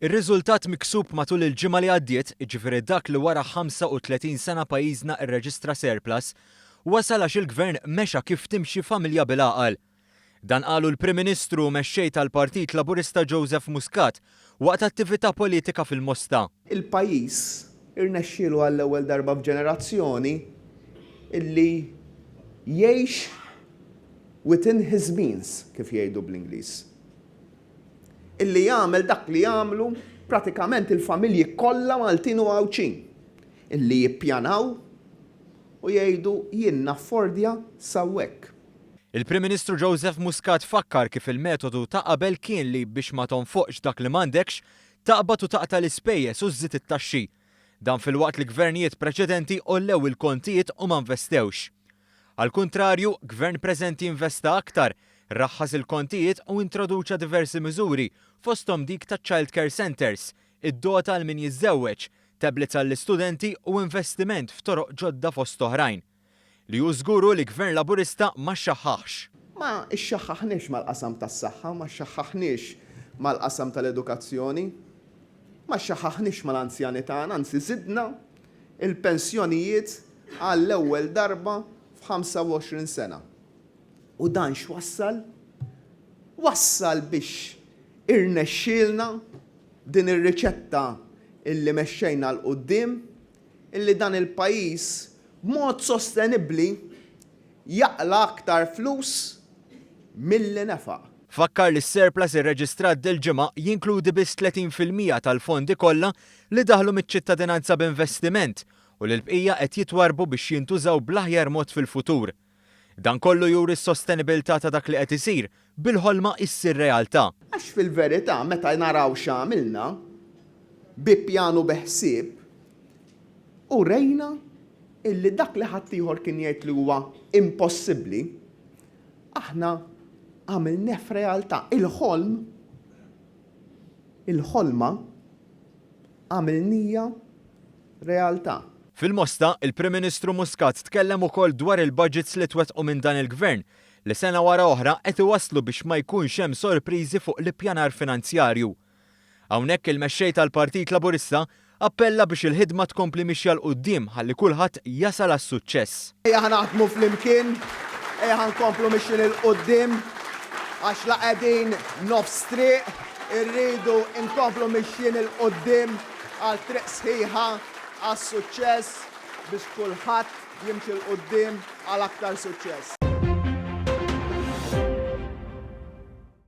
Ir-riżultat miksub matul il-ġimgħa li għaddiet, jiġifieri dak li wara 35 sena pajjiżna rreġistra surplus, wasal għax il-Gvern mexa kif timxi familja bil-għaqal. Dan qalu l-Prim Ministru mexxej tal-Partit Laburista Joseph Muscat waqt attività politika fil-Mosta. Il-pajjiż irnexxielu għall-ewwel darba f'ġenerazzjoni illi jgħix within his means, kif jgħidu bl-Ingliż. Illi jagħmel dak li jagħmlu pratikament il-familji kollha Maltin u Għawċin. Illi jippjanaw u jgħidu jien naffordja sawwek. Il-Prim Ministru Joseph Muscat fakkar kif il-metodu ta' qabel kien li biex ma tonfoqx dak li m'għandekx taqbad u taqta' l-ispejjeż u żżid it-taxxi. Dan fil-waqt li gvernijiet preċedenti ollew il-kontijiet u ma investewx. Għal-kuntrarju, gvern preżenti investa aktar, raħħas il-kontijiet u introduċa diversi miżuri fosthom dik ta' Child Care Centers, id-dota għal min jiżżewweġ, tablets għall-istudenti u investiment f'toroq ġodda fost oħrajn. Li jużguru li gvern Laburista ma xaħħax. Ma xaħħaħniex mal-qasam tas-saħħa, ma xaħħaħniex mal-qasam tal-edukazzjoni, ma xaħħaħniex mal-anzjanità, anzi żidna il-pensjonijiet għall-ewwel darba f'25 sena. U dan x'wassal? Wassal biex irnexxielna din ir-riċetta illi mexxejna l-qudiem, illi dan il-pajjiż b'mod sostenibbli jaqla aktar flus milli nefaq. Fakkar li s-surplus irreġistrat dil-ġimgħa jinkludi biss 30% tal-fondi kollha li daħlu miċ-ċittadinanza b'investiment u li l-bqija qed jitwarbu biex jintużaw bl-aħjar mod fil-futur. Dan kollu juri s-sostenibilità ta' dak li qed isir bil-ħolma issir realtà. Għax fil-verità meta naraw x'għamilna bi pjanu beħsieb u rejna illi dak li ħadd ieħor kien jgħid li huwa impossibbli, aħna għamilna f'realtà. Il-ħolma għamilnija realtà. Fil-Mosta, il-Prim Ministru Muscat tkellem ukoll dwar il-budgets li twettqu minn dan il-Gvern li sena wara oħra qed iwasslu biex ma jkunx hemm sorpriżi fuq l-ippjanar finanzjarju. Hawnhekk il-mexxej tal-Partit Laburista appella biex il-ħidma tkompli mixja l quddiem ħalli kulħadd jasal għas-suċċess. Ejja ħanaħdmu flimkien, ejja ħankomplu mixjin il-qudiem għax la qegħdin nofs triq, irridu nkomplu mixjin il-qudiem għal triq sħiħa għas-suċċess biex kulħadd jimxi l-qudiem għal aktar suċċess.